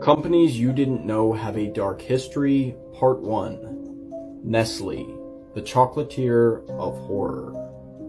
Companies you didn't know have a dark history, Part 1. Nestle, the chocolatier of horror.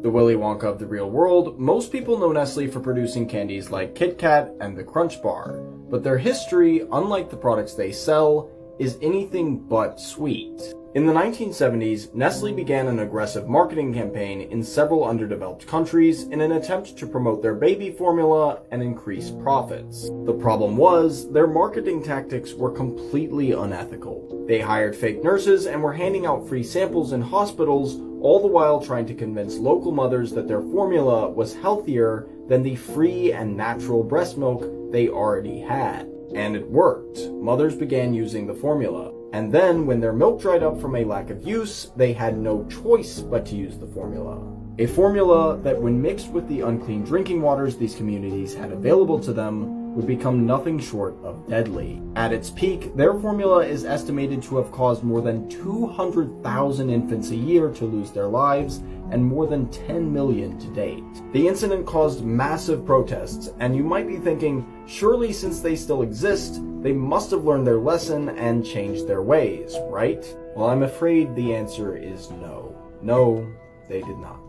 The Willy Wonka of the real world, most people know Nestle for producing candies like Kit Kat and the Crunch Bar, but their history, unlike the products they sell, is anything but sweet. In the 1970s, Nestle began an aggressive marketing campaign in several underdeveloped countries in an attempt to promote their baby formula and increase profits. The problem was, their marketing tactics were completely unethical. They hired fake nurses and were handing out free samples in hospitals, all the while trying to convince local mothers that their formula was healthier than the free and natural breast milk they already had. And it worked. Mothers began using the formula. And then, when their milk dried up from a lack of use, they had no choice but to use the formula. A formula that, when mixed with the unclean drinking waters these communities had available to them, would become nothing short of deadly. At its peak, their formula is estimated to have caused more than 200,000 infants a year to lose their lives, and more than 10 million to date. The incident caused massive protests, and you might be thinking, surely since they still exist, they must have learned their lesson and changed their ways, right? Well, I'm afraid the answer is no. No, they did not.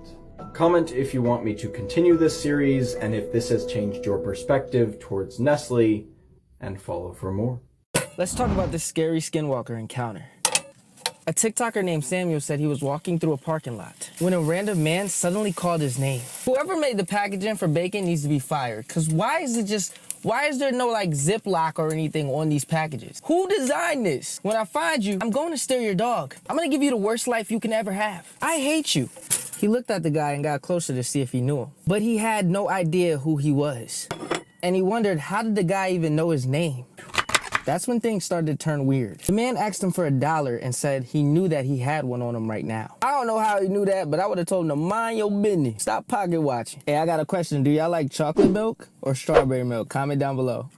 Comment if you want me to continue this series and if this has changed your perspective towards Nestle, and follow for more. Let's talk about this scary skinwalker encounter. A TikToker named Samuel said he was walking through a parking lot when a random man suddenly called his name. Whoever made the packaging for bacon needs to be fired, because why is there no like Ziploc or anything on these packages? Who designed this? When I find you, I'm going to steal your dog. I'm going to give you the worst life you can ever have. I hate you. He looked at the guy and got closer to see if he knew him, but he had no idea who he was. And he wondered, how did the guy even know his name? That's when things started to turn weird. The man asked him for $1 and said he knew that he had one on him right now. I don't know how he knew that, but I would have told him to mind your business. Stop pocket watching. Hey, I got a question. Do y'all like chocolate milk or strawberry milk? Comment down below.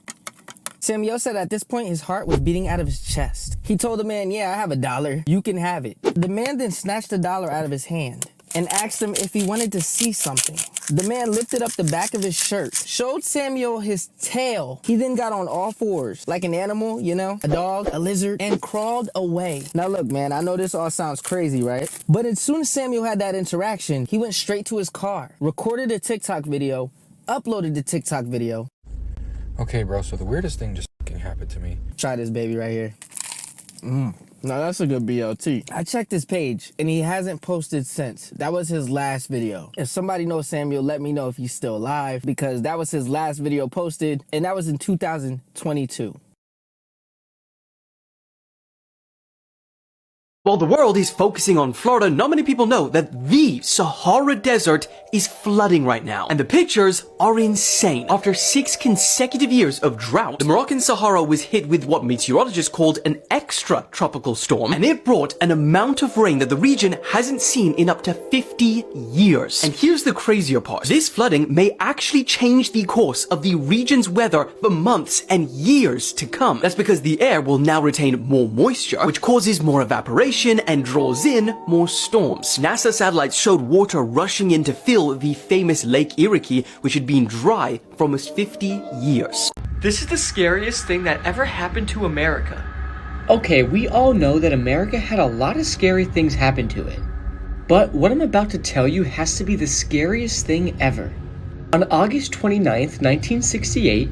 Samuel said at this point his heart was beating out of his chest. He told the man, yeah, I have $1. You can have it. The man then snatched $1 out of his hand and asked him if he wanted to see something. The man lifted up the back of his shirt, showed Samuel his tail. He then got on all fours, like an animal, you know, a dog, a lizard, and crawled away. Now look, man, I know this all sounds crazy, right? But as soon as Samuel had that interaction, he went straight to his car, recorded a TikTok video, uploaded the TikTok video. Okay, bro, so the weirdest thing just fucking happened to me. Try this baby right here. Now that's a good BLT. I checked his page and he hasn't posted since. That was his last video. If somebody knows Samuel, let me know if he's still alive, because that was his last video posted and that was in 2022. While the world is focusing on Florida, not many people know that the Sahara Desert is flooding right now. And the pictures are insane. After 6 consecutive years of drought, the Moroccan Sahara was hit with what meteorologists called an extra tropical storm. And it brought an amount of rain that the region hasn't seen in up to 50 years. And here's the crazier part. This flooding may actually change the course of the region's weather for months and years to come. That's because the air will now retain more moisture, which causes more evaporation and draws in more storms. NASA satellites showed water rushing in to fill the famous Lake Eerie, which had been dry for almost 50 years. This is the scariest thing that ever happened to America. Okay, we all know that America had a lot of scary things happen to it. But what I'm about to tell you has to be the scariest thing ever. On August 29th, 1968,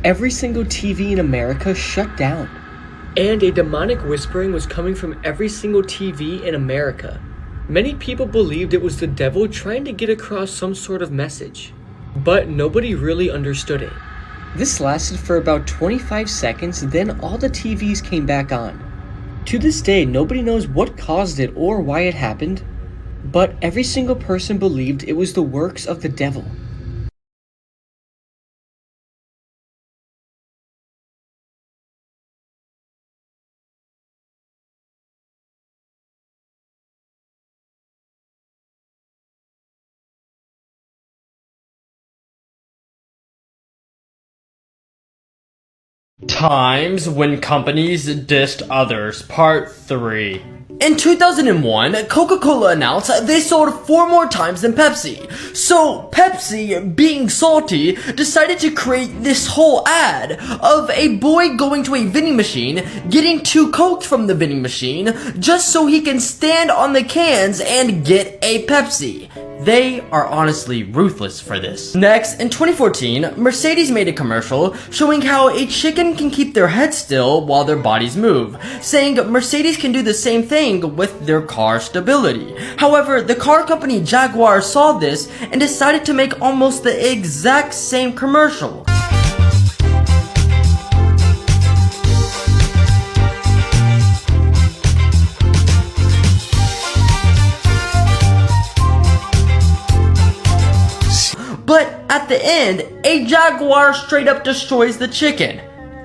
every single TV in America shut down. And a demonic whispering was coming from every single TV in America. Many people believed it was the devil trying to get across some sort of message, but nobody really understood it. This lasted for about 25 seconds, then all the TVs came back on. To this day, nobody knows what caused it or why it happened, but every single person believed it was the works of the devil. Times when companies dissed others, part 3. In 2001, Coca-Cola announced they sold 4 more times than Pepsi. So Pepsi, being salty, decided to create this whole ad of a boy going to a vending machine, getting 2 Cokes from the vending machine, just so he can stand on the cans and get a Pepsi. They are honestly ruthless for this. Next, in 2014, Mercedes made a commercial showing how a chicken can keep their head still while their bodies move, saying Mercedes can do the same thing with their car stability. However, the car company Jaguar saw this and decided to make almost the exact same commercial. But at the end, a jaguar straight up destroys the chicken.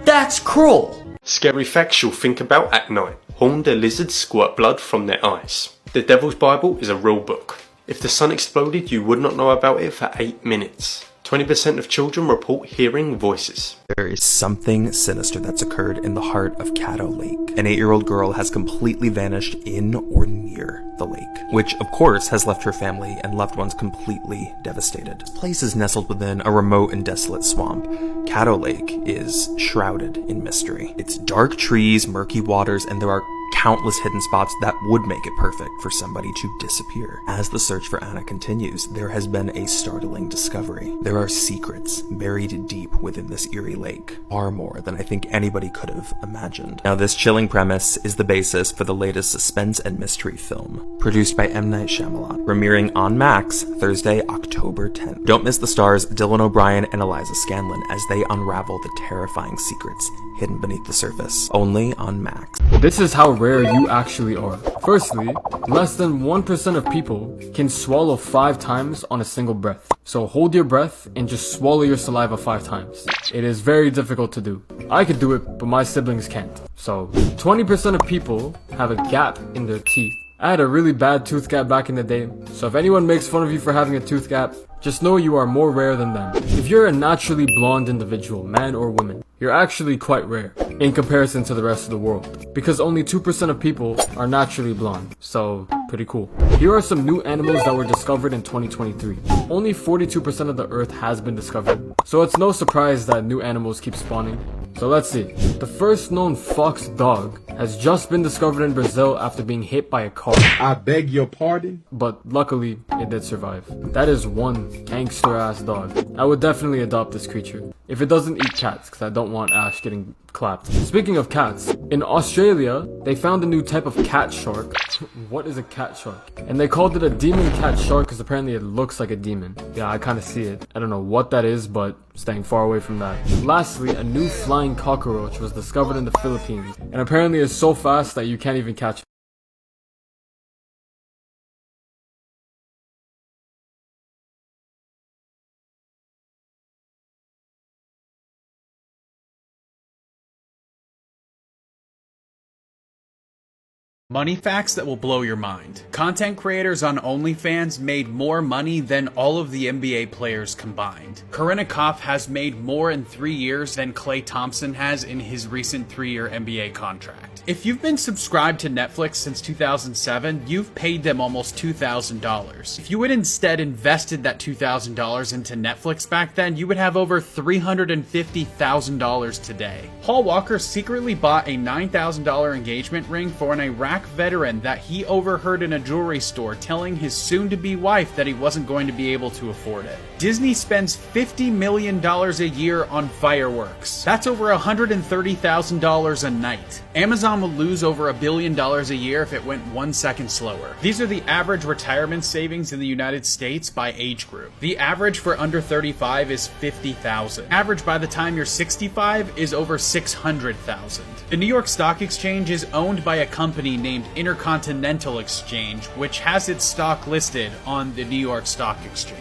That's cruel. Scary facts you'll think about at night. Horned lizards squirt blood from their eyes. The Devil's Bible is a real book. If the sun exploded, you would not know about it for 8 minutes. 20% of children report hearing voices. There is something sinister that's occurred in the heart of Caddo Lake. An 8-year-old girl has completely vanished in or near the lake, which of course has left her family and loved ones completely devastated. This place is nestled within a remote and desolate swamp. Caddo Lake is shrouded in mystery. It's dark trees, murky waters, and there are countless hidden spots that would make it perfect for somebody to disappear. As the search for Anna continues, there has been a startling discovery. There are secrets buried deep within this eerie lake, far more than I think anybody could have imagined. Now, this chilling premise is the basis for the latest suspense and mystery film, produced by M. Night Shyamalan, premiering on Max Thursday, October 10th. Don't miss the stars Dylan O'Brien and Eliza Scanlon as they unravel the terrifying secrets hidden beneath the surface, only on Max. This is how rare you actually are. Firstly, less than 1% of people can swallow 5 times on a single breath. So hold your breath and just swallow your saliva 5 times. It is very difficult to do. I could do it, but my siblings can't. So 20% of people have a gap in their teeth. I had a really bad tooth gap back in the day, so if anyone makes fun of you for having a tooth gap, just know you are more rare than them. If you're a naturally blonde individual, man or woman, you're actually quite rare in comparison to the rest of the world, because only 2% of people are naturally blonde, so pretty cool. Here are some new animals that were discovered in 2023. Only 42% of the earth has been discovered, so it's no surprise that new animals keep spawning. So let's see. The first known fox dog has just been discovered in Brazil after being hit by a car. I beg your pardon? But luckily, it did survive. That is one gangster ass dog. I would definitely adopt this creature. If it doesn't eat cats, because I don't want Ash getting clapped. Speaking of cats, in Australia, they found a new type of cat shark. What is a cat shark? And they called it a demon cat shark because apparently it looks like a demon. Yeah, I kind of see it. I don't know what that is, but staying far away from that. Lastly, a new flying cockroach was discovered in the Philippines, and apparently it's so fast that you can't even catch it. Money facts that will blow your mind. Content creators on OnlyFans made more money than all of the NBA players combined. Corinna Kopf has made more in 3 years than Klay Thompson has in his recent 3-year NBA contract. If you've been subscribed to Netflix since 2007, you've paid them almost $2,000. If you had instead invested that $2,000 into Netflix back then, you would have over $350,000 today. Paul Walker secretly bought a $9,000 engagement ring for an Iraq veteran that he overheard in a jewelry store telling his soon-to-be wife that he wasn't going to be able to afford it. Disney spends $50 million a year on fireworks. That's over $130,000 a night. Amazon will lose over $1 billion a year if it went 1 second slower. These are the average retirement savings in the United States by age group. The average for under 35 is $50,000. Average by the time you're 65 is over $600,000. The New York Stock Exchange is owned by a company named Intercontinental Exchange, which has its stock listed on the New York Stock Exchange.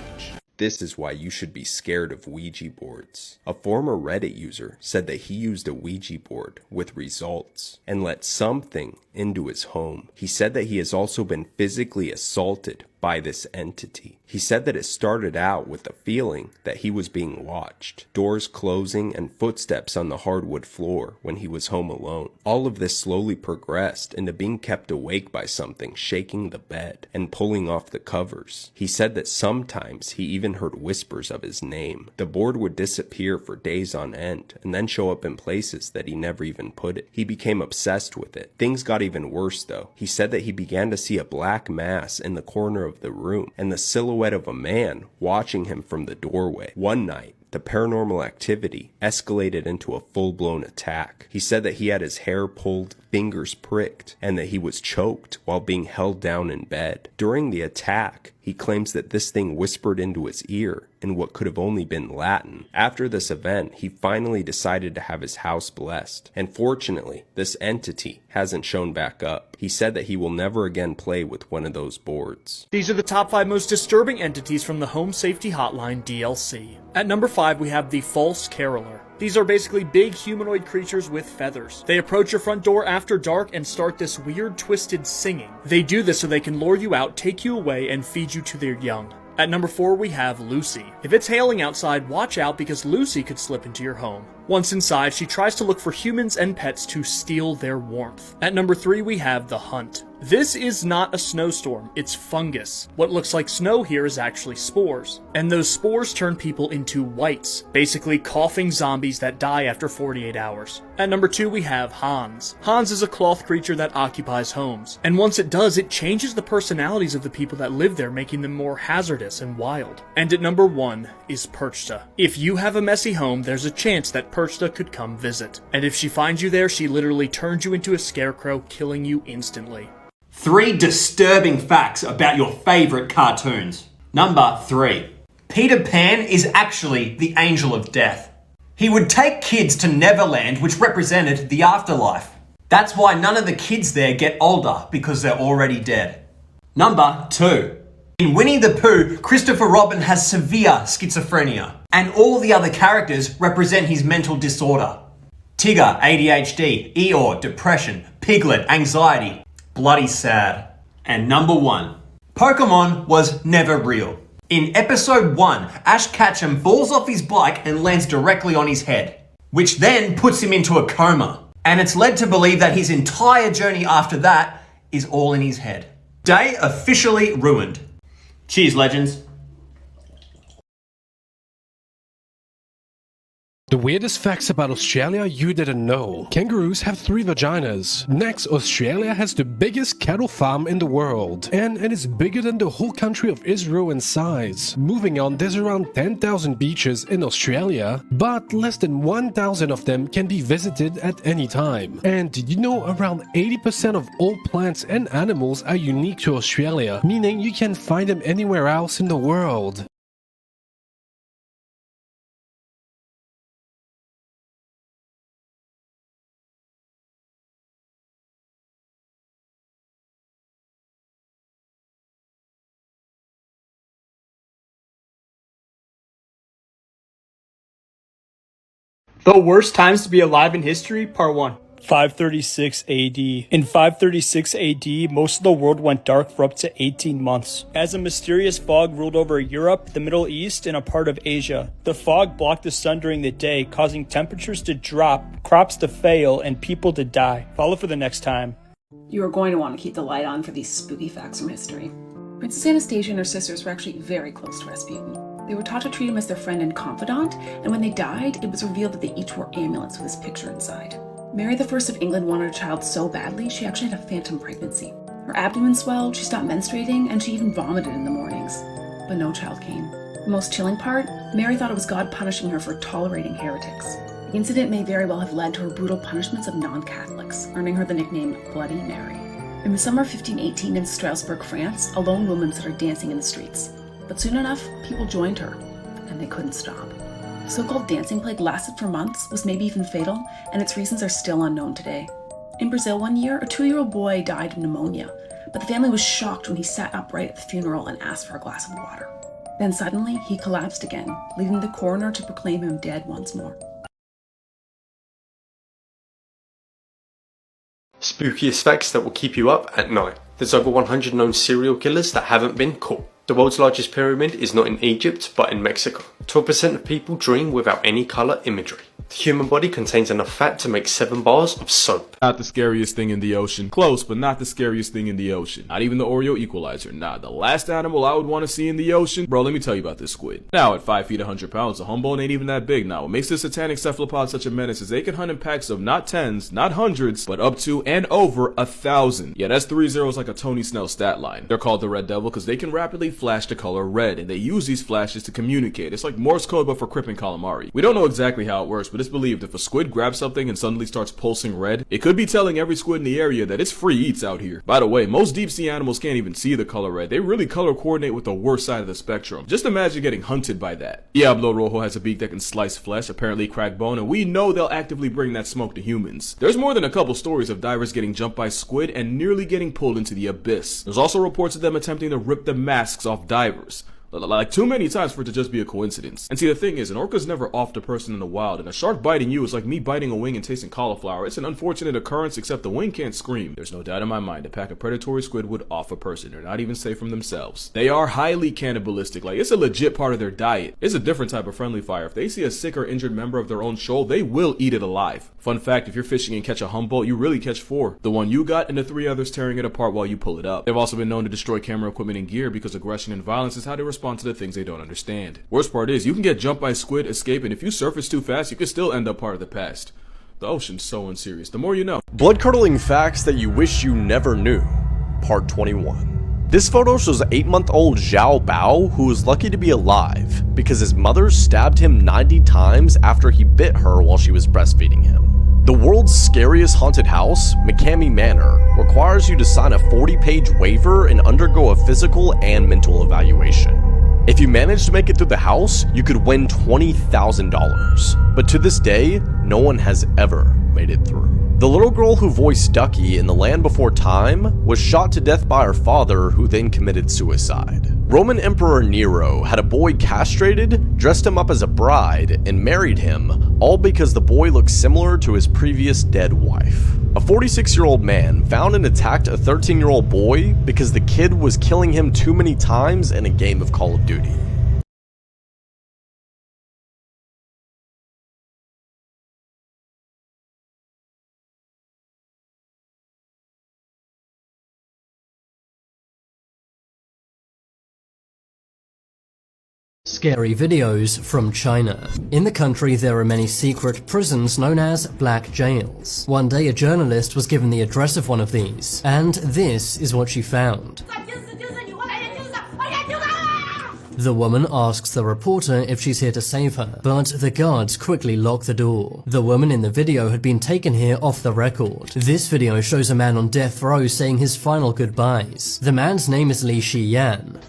This is why you should be scared of Ouija boards. A former Reddit user said that he used a Ouija board with results and let something into his home. He said that he has also been physically assaulted by this entity. He said that it started out with the feeling that he was being watched, doors closing and footsteps on the hardwood floor when he was home alone. All of this slowly progressed into being kept awake by something shaking the bed and pulling off the covers. He said that sometimes he even heard whispers of his name. The board would disappear for days on end and then show up in places that he never even put it. He became obsessed with it. Things got even worse though. He said that he began to see a black mass in the corner of the room and the silhouette of a man watching him from the doorway. One night, the paranormal activity escalated into a full-blown attack. He said that he had his hair pulled, fingers pricked, and that he was choked while being held down in bed. During the attack, he claims that this thing whispered into his ear in what could have only been Latin. After this event, he finally decided to have his house blessed, and fortunately, this entity hasn't shown back up. He said that he will never again play with one of those boards. These are the top 5 most disturbing entities from the Home Safety Hotline DLC. At number 5, we have the False Caroler. These are basically big humanoid creatures with feathers. They approach your front door after dark and start this weird twisted singing. They do this so they can lure you out, take you away, and feed you to their young. At number 4, we have Lucy. If it's hailing outside, watch out because Lucy could slip into your home. Once inside, she tries to look for humans and pets to steal their warmth. At number 3, we have the Hunt. This is not a snowstorm, it's fungus. What looks like snow here is actually spores. And those spores turn people into wights, basically coughing zombies that die after 48 hours. At number 2, we have Hans. Hans is a cloth creature that occupies homes. And once it does, it changes the personalities of the people that live there, making them more hazardous and wild. And at number 1 is Perchta. If you have a messy home, there's a chance that Perchta could come visit. And if she finds you there, she literally turns you into a scarecrow, killing you instantly. 3 disturbing facts about your favorite cartoons. Number 3. Peter Pan is actually the angel of death. He would take kids to Neverland, which represented the afterlife. That's why none of the kids there get older, because they're already dead. Number 2. In Winnie the Pooh, Christopher Robin has severe schizophrenia, and all the other characters represent his mental disorder. Tigger, ADHD, Eeyore, depression, Piglet, anxiety. Bloody sad. And number 1. Pokemon was never real. In episode 1, Ash Ketchum falls off his bike and lands directly on his head, which then puts him into a coma. And it's led to believe that his entire journey after that is all in his head. Day officially ruined. Cheers, legends. The weirdest facts about Australia you didn't know. Kangaroos have 3 vaginas. Next, Australia has the biggest cattle farm in the world. And it is bigger than the whole country of Israel in size. Moving on, there's around 10,000 beaches in Australia, but less than 1,000 of them can be visited at any time. And did you know around 80% of all plants and animals are unique to Australia, meaning you can find them anywhere else in the world? The worst times to be alive in history, part 1. 536 AD. In 536 AD, most of the world went dark for up to 18 months, as a mysterious fog ruled over Europe, the Middle East, and a part of Asia. The fog blocked the sun during the day, causing temperatures to drop, crops to fail, and people to die. Follow for the next time. You are going to want to keep the light on for these spooky facts from history. Princess Anastasia and her sisters were actually very close to Rasputin. They were taught to treat him as their friend and confidant, and when they died, it was revealed that they each wore amulets with his picture inside. Mary I of England wanted a child so badly, she actually had a phantom pregnancy. Her abdomen swelled, she stopped menstruating, and she even vomited in the mornings. But no child came. The most chilling part, Mary thought it was God punishing her for tolerating heretics. The incident may very well have led to her brutal punishments of non-Catholics, earning her the nickname Bloody Mary. In the summer of 1518 in Strasbourg, France, a lone woman started dancing in the streets. But soon enough, people joined her, and they couldn't stop. The so-called dancing plague lasted for months, was maybe even fatal, and its reasons are still unknown today. In Brazil one year, a 2-year-old boy died of pneumonia, but the family was shocked when he sat upright at the funeral and asked for a glass of water. Then suddenly, he collapsed again, leading the coroner to proclaim him dead once more. Spooky effects that will keep you up at night. There's over 100 known serial killers that haven't been caught. The world's largest pyramid is not in Egypt, but in Mexico. 12% of people dream without any colour imagery. The human body contains enough fat to make 7 bars of soap. Not the scariest thing in the ocean. Close, but not the scariest thing in the ocean. Not even the Oreo equalizer. Nah, the last animal I would want to see in the ocean? Bro, let me tell you about this squid. Now, at 5 feet 100 pounds, the Humboldt ain't even that big. Now, what makes this satanic cephalopod such a menace is they can hunt in packs of not tens, not hundreds, but up to and over 1,000. Yeah, that's 3 zeros like a Tony Snell stat line. They're called the Red Devil because they can rapidly flash the color red, and they use these flashes to communicate. It's like Morse code, but for Crip and calamari. We don't know exactly how it works, but it's believed if a squid grabs something and suddenly starts pulsing red, it could be telling every squid in the area that it's free eats out here. By the way, most deep sea animals can't even see the color red. They really color coordinate with the worst side of the spectrum. Just imagine getting hunted by that. Diablo Rojo has a beak that can slice flesh, apparently crack bone, and we know they'll actively bring that smoke to humans. There's more than a couple stories of divers getting jumped by squid and nearly getting pulled into the abyss. There's also reports of them attempting to rip the masks off divers. Like too many times for it to just be a coincidence. And see, the thing is, an orca's never offed a person in the wild, and a shark biting you is like me biting a wing and tasting cauliflower. It's an unfortunate occurrence, except the wing can't scream. There's no doubt in my mind a pack of predatory squid would off a person. They're not even safe from themselves. They are highly cannibalistic, like it's a legit part of their diet. It's a different type of friendly fire. If they see a sick or injured member of their own shoal, they will eat it alive. Fun fact, if you're fishing and catch a Humboldt, you really catch 4. The one you got and the 3 others tearing it apart while you pull it up. They've also been known to destroy camera equipment and gear because aggression and violence is how they respond to the things they don't understand. Worst part is, you can get jumped by a squid, escape, and if you surface too fast, you can still end up part of the past. The ocean's so unserious. The more you know. Blood-curdling facts that you wish you never knew. Part 21. This photo shows 8-month-old Zhao Bao, who was lucky to be alive because his mother stabbed him 90 times after he bit her while she was breastfeeding him. The world's scariest haunted house, McCamey Manor, requires you to sign a 40-page waiver and undergo a physical and mental evaluation. If you manage to make it through the house, you could win $20,000. But to this day, no one has ever made it through. The little girl who voiced Ducky in The Land Before Time was shot to death by her father, who then committed suicide. Roman Emperor Nero had a boy castrated, dressed him up as a bride, and married him, all because the boy looked similar to his previous dead wife. A 46-year-old man found and attacked a 13-year-old boy because the kid was killing him too many times in a game of Call of Duty. Scary videos from China. In the country, there are many secret prisons known as black jails. One day, a journalist was given the address of one of these, and this is what she found. The woman asks the reporter if she's here to save her, but the guards quickly lock the door. The woman in the video had been taken here off the record. This video shows a man on death row saying his final goodbyes. The man's name is Li Shiyan.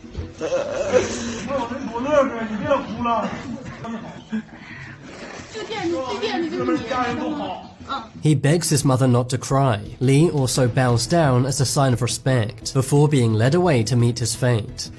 He begs his mother not to cry. Li also bows down as a sign of respect, before being led away to meet his fate.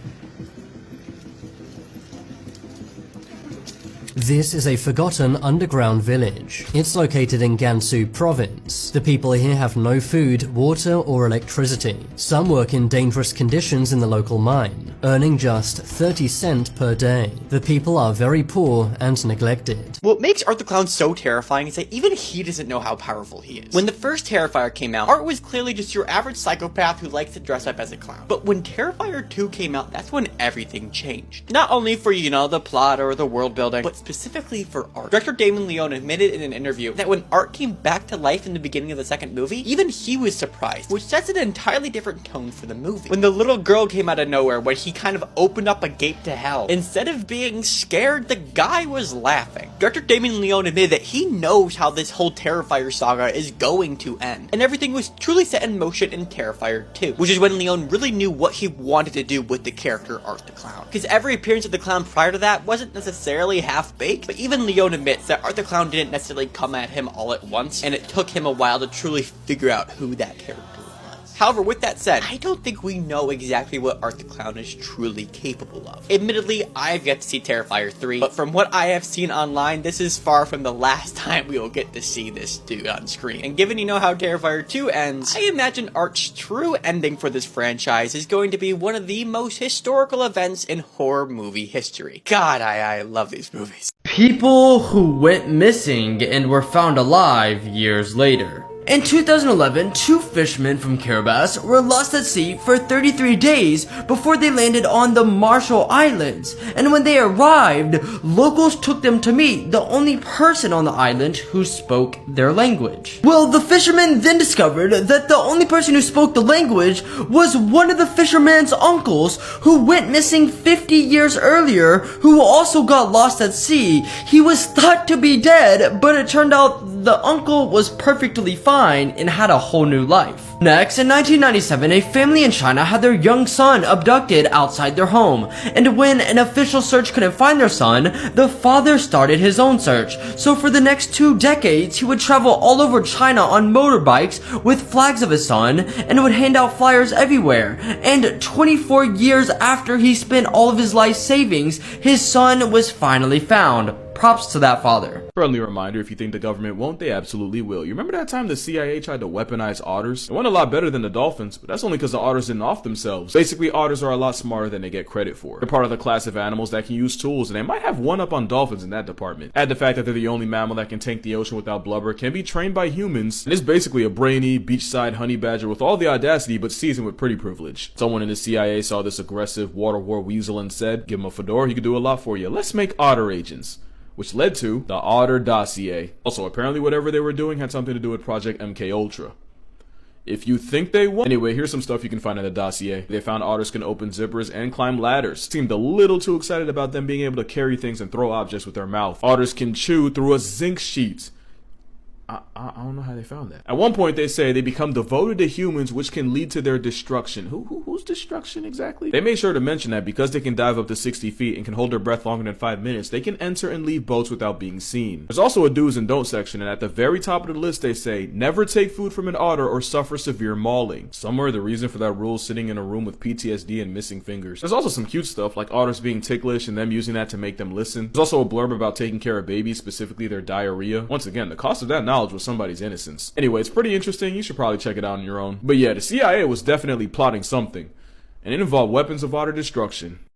This is a forgotten underground village. It's located in Gansu province. The people here have no food, water, or electricity. Some work in dangerous conditions in the local mine, earning just 30 cents per day. The people are very poor and neglected. What makes Art the Clown so terrifying is that even he doesn't know how powerful he is. When the first Terrifier came out, Art was clearly just your average psychopath who likes to dress up as a clown. But when Terrifier 2 came out, that's when everything changed. Not only for, the plot or the world building, but specifically for Art. Director Damon Leone admitted in an interview that when Art came back to life in the beginning of the second movie, even he was surprised, which sets an entirely different tone for the movie. When the little girl came out of nowhere, when he kind of opened up a gate to hell, instead of being scared, the guy was laughing. Director Damon Leone admitted that he knows how this whole Terrifier saga is going to end, and everything was truly set in motion in Terrifier 2, which is when Leone really knew what he wanted to do with the character Art the Clown. Because every appearance of the clown prior to that wasn't necessarily half-baked, but even Leone admits that Art the Clown didn't necessarily come at him all at once, and it took him a while to truly figure out who that character was. However, with that said, I don't think we know exactly what Art the Clown is truly capable of. Admittedly, I've yet to see Terrifier 3, but from what I have seen online, this is far from the last time we will get to see this dude on screen. And given you know how Terrifier 2 ends, I imagine Art's true ending for this franchise is going to be one of the most historical events in horror movie history. God, I love these movies. People who went missing and were found alive years later. In 2011, two fishermen from Kiribati were lost at sea for 33 days before they landed on the Marshall Islands, and when they arrived, locals took them to meet the only person on the island who spoke their language. Well, the fishermen then discovered that the only person who spoke the language was one of the fisherman's uncles who went missing 50 years earlier, who also got lost at sea. He was thought to be dead, but it turned out the uncle was perfectly fine and had a whole new life. Next, in 1997, a family in China had their young son abducted outside their home, and when an official search couldn't find their son, the father started his own search. So for the next 2 decades, he would travel all over China on motorbikes with flags of his son, and would hand out flyers everywhere. And 24 years after he spent all of his life savings, his son was finally found. Props to that father. Friendly reminder, if you think the government won't, they absolutely will. You remember that time the CIA tried to weaponize otters? It went a lot better than the dolphins, but that's only because the otters didn't off themselves. Basically, otters are a lot smarter than they get credit for. They're part of the class of animals that can use tools, and they might have one up on dolphins in that department. Add the fact that they're the only mammal that can tank the ocean without blubber, can be trained by humans, and is basically a brainy, beachside honey badger with all the audacity but seasoned with pretty privilege. Someone in the CIA saw this aggressive water war weasel and said, give him a fedora, he could do a lot for you. Let's make otter agents. Which led to the Otter Dossier. Also, apparently whatever they were doing had something to do with Project MKUltra. If you think they won't. Anyway, here's some stuff you can find in the dossier. They found otters can open zippers and climb ladders. Seemed a little too excited about them being able to carry things and throw objects with their mouth. Otters can chew through a zinc sheet. I don't know how they found that. At one point, they say they become devoted to humans, which can lead to their destruction. Whose destruction exactly? They made sure to mention that because they can dive up to 60 feet and can hold their breath longer than 5 minutes, they can enter and leave boats without being seen. There's also a do's and don'ts section, and at the very top of the list, they say, never take food from an otter or suffer severe mauling. Somewhere, the reason for that rule is sitting in a room with PTSD and missing fingers. There's also some cute stuff, like otters being ticklish and them using that to make them listen. There's also a blurb about taking care of babies, specifically their diarrhea. Once again, the cost of that knowledge was somebody's innocence. Anyway, it's pretty interesting. You should probably check it out on your own. But yeah, the CIA was definitely plotting something, and it involved weapons of otter destruction.